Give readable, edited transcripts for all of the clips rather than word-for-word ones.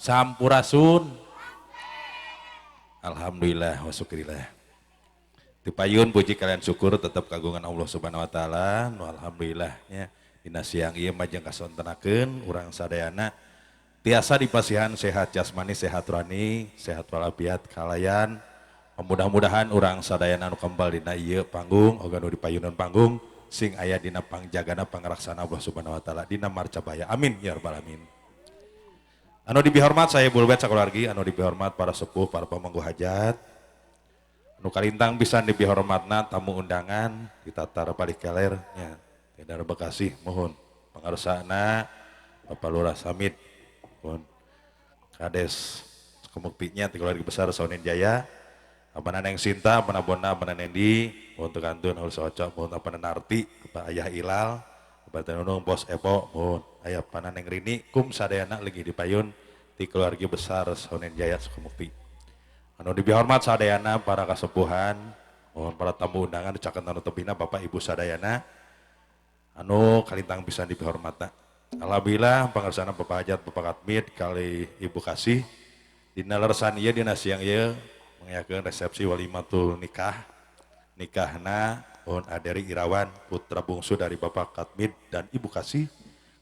Sampurasun. Alhamdulillah wa syukurillah. Dipayun puji kalian syukur tetap kagungan Allah Subhanahu wa taala. Nu alhamdulillah nya dina siang ieu majeng kasontenakeun urang sadayana tiasa dipasihan sehat jasmani, sehat rohani, sehat walafiat kalayan. Mudah-mudahan urang sadayana nu kembal dina ieu panggung oga nu dipayunan panggung sing aya dina pangjagana pangaraksana Allah Subhanahu wa taala dina marcabaya. Amin ya rabbal alamin. Anu dibihormat saya bulbet sakulargi, anu dibihormat para sepuh, para pemangku hajat, anu kalintang pisan dibihormatna tamu undangan, kita tara balik keler, nya, Tidar Bekasi, mohon pangarsana Bapak Lurah Samit, mohon Kades, kemuktinya ti keluarga besar Sonin Jaya, apa Neneng Sinta, apa Bona, apa Nenendi, mohon tekantun, harus ocok, mohon apa Nenarti, apa Ayah Ilal, apa Tenunung, Bos Epo, mohon Ayah Pananeng Rini, kum sadayana lagi dipayun di keluarga besar Sonin Jaya Sukmukti. Anu dibihormat sadayana para kasepuhan, mohon para tamu undangan dicakeun anu tebina Bapak Ibu sadayana anu kalintang pisan dibihormatna. Alhamdulillah pangarsana Bapak Hajat Bapak Katmid kali Ibu Kasih dina lersan ieu dina siang ieu mengayakeun resepsi walimatul nikahna mohon Aderi Irawan putra bungsu dari Bapak Katmid dan Ibu Kasih.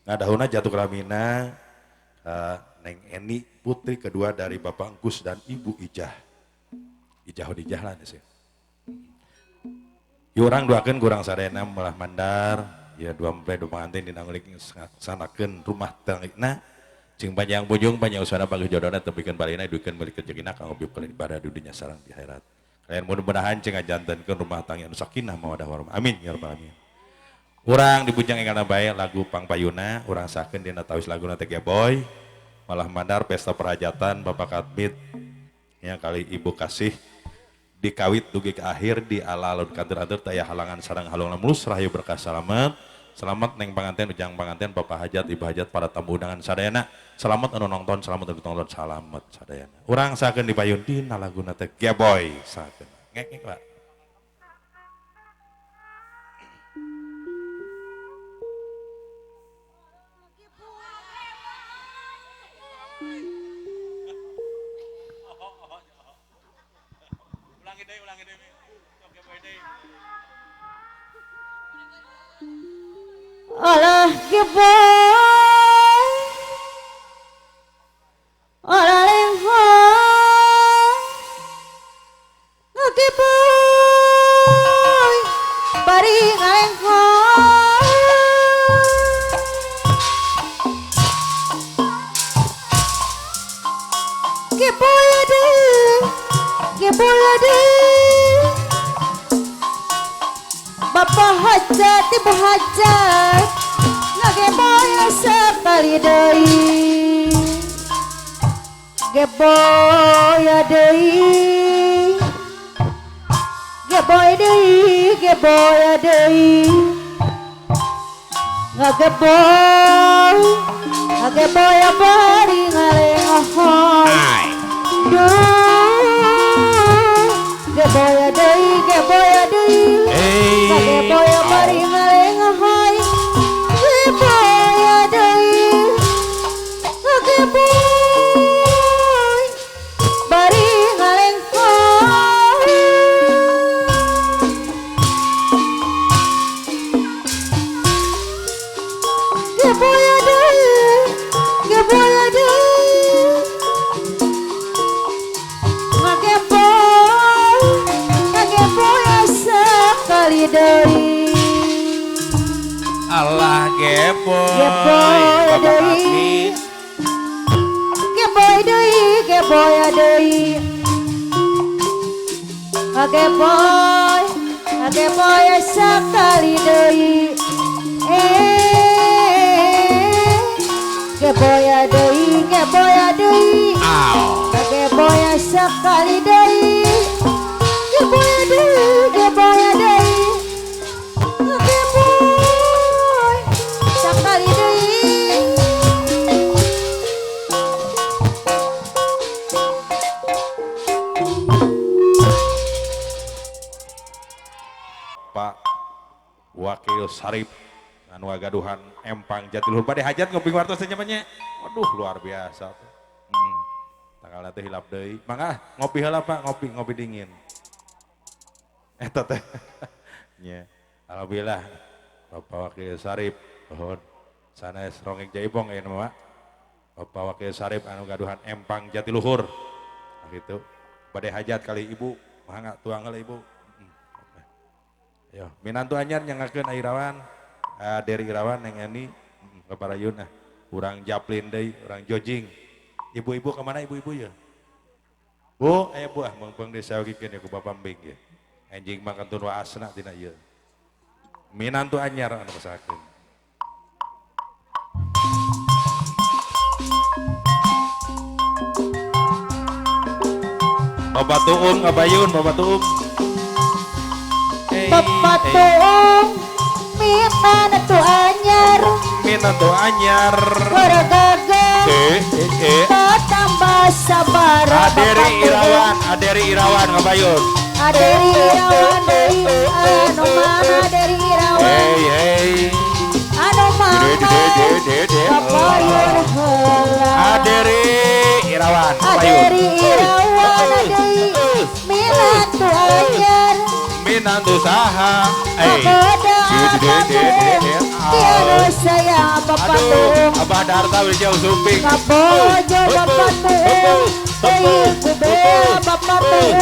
Ngadahuna jatuh keramina Neng Eni putri kedua dari Bapak Engkus dan Ibu Ijah Hodijah lah sih. Yurang doakeun kurang sadayana melah mandar ya dua mempre dua pengantin dina ngulik sanakeun rumah tangikna cing panjang bujung panjang usahana bagus jodohna tepikeun balina duikeun balik rezekina kanggo beukeun ibadah di dunya sareng di akhirat. Kalian mudah-mudahan cing ngajantenkeun rumah tangga anu sakinah mawaddah warahmah. Amin ya rabbal alamin. Urang dibujang ingkana bae lagu Pangpayuna, urang sakeun dina tawis laguna teh Boy. Malah mandar pesta perhajatan Bapak Katmid yang kali Ibu Kasih dikawit dugi ke akhir di ala-alun kantor-kantor taya halangan sarang halungna mulus rahayu berkah selamat. Selamat neng panganten ujang panganten Bapak Hajat Ibu Hajat para tamu undangan sadayana. Selamat anu nonton, selamat anu nonton, selamat sadayana. Urang sakeun dipayun dina laguna teh Boy sakeun. Ngek Pak. Alah Boy, alah lehong, Boy, bari ngalehong, Boy ade, Bapak Hajat Ibu Hajat Boy sekali deui Boy deui Boy deui Boy deui Ngageboy bari ngalehong Boy deui Ngageboy bari ngalehong Allah Boy Bapak Katmid Boy deui Boy sekali deui Boy deui Boy sekali deui Boy deui sekali deui Pak Wakil Sarip anu gaduhan empang Jatiluhur bade hajat ngoping wartos teh nyamannya. Waduh luar biasa tuh. bakal nanti hilap deui. Mangga ngopi heula Pak, ngopi dingin. Eta teh. Nya. Alhamdulillah. Bapak Wakil Sarip, pohon sanes rongeng jaibong ya nama. Bapak Wakil Sarip anu gaduhan empang Jatiluhur. Nah gitu. Badai hajat kali ibu, mangga tuang heula ibu. Yo, minantu anyar nyangakeun Irawan, Deri Irawan neng Eni, keparayun nah, urang japlin deui, urang jojing. Ibu-ibu kemana ibu-ibu ya? Bu, bu mengpeng disawagikeun ya ku Bapambing ya. Anjing mah kantun waasna tina ieu. Minantu anyar anu masakeun. Bapak Tuum ngabayun, Bapak Tuum. Pepatuong Mina tu anyar Mina tu anyar Beragaga Tambah sabar Aderi Irawan ngabayun Aderi Irawan dari anu mana Aderi Irawan anu mana Kapayun heula Aderi Irawan Aderi Irawan adei Mina tu anyar Minantu saha Tiada sayang Bapak Tuung Abah Darta Wijau Suping Kabojo Bapak Tuung Bayi kubel Bapak Tuung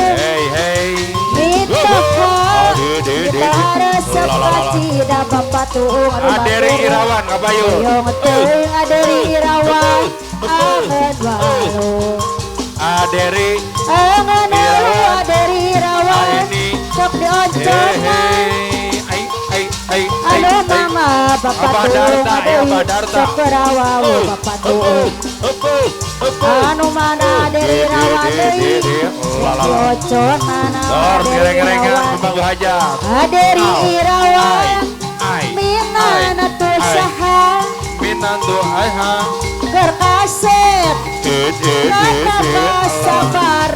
Mitoko Gitara sepacida Bapak Tuung Aderi Irawan ngabayun Yang teing Aderi Irawan Angen walu Aderi Angen walu Aderi Irawan Sok dioncongan Aduh mama Bapak Tuung Sok kerawawu Bapak Tuung Anu mana Aderi Irawan Ocon mana Aderi Irawan Aderi Irawan Minana tu saha Minantu aha Gerkasep Nana sabar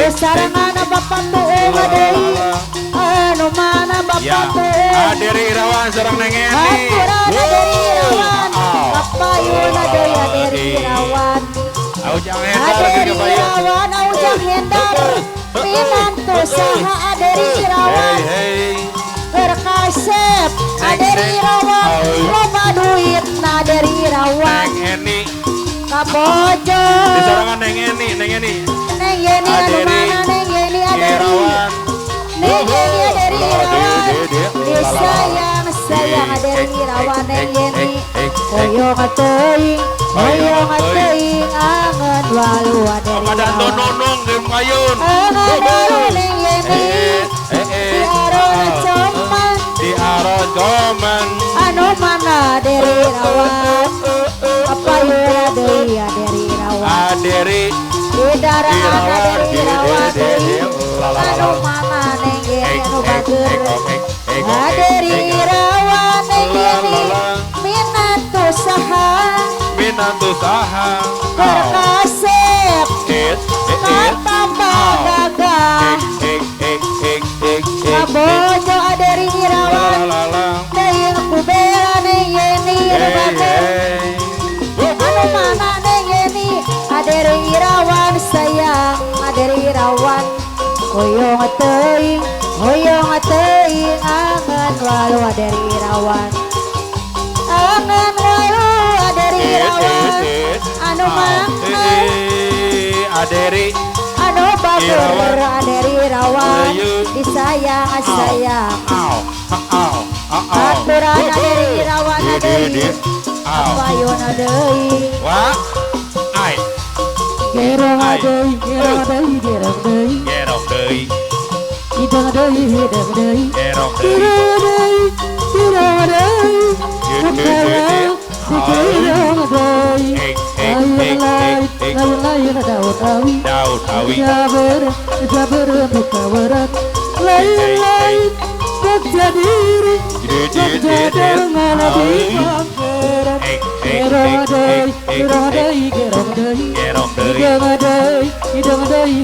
Sarangana Bapak Tuung adei anu mana Bapak Tuung Aderi Irawan sareng Neng Eni Aturan Aderi Irawan Kapayun adei Aderi Irawan Aujang Hendar Aderi Irawan Aujang Hendar Minantu saha Aderi Irawan Berkasep Aderi Irawan loba duit na Aderi Irawan Neng Eni Kabojo di sarangan Neng Eni Neng Yeni anu mana Neng Yeni Aderi Neng Yeni Aderi Irawan disayang Aderi Irawan Neng Yeni hoyong teuing angen walu Aderi Irawan nonong di Mayun angen walu Neng Yeni di aron coman anu mana Aderi Irawan Kapayun Aderi Irawan Aderi Didarangan Aderi Irawan anu mana Neng Yeni anu bager Aderi Irawan Neng Yeni minantu saha Berkasep Natambah gagah Kabojo Aderi Irawan Deing kubela Neng Yeni anu bager anu mana Neng Yeni Aderi Irawan sayang Aderi Irawan hoyong teuing angen walu Aderi Irawan angen walu Aderi Irawan anu makna Aderi anu bager Aderi Irawan disayang aturan Aderi Irawan adei kapayun adei wah ai gerong adei gerong deui gerong deui hidang deui gerong deui Daud Hawi Gerong deui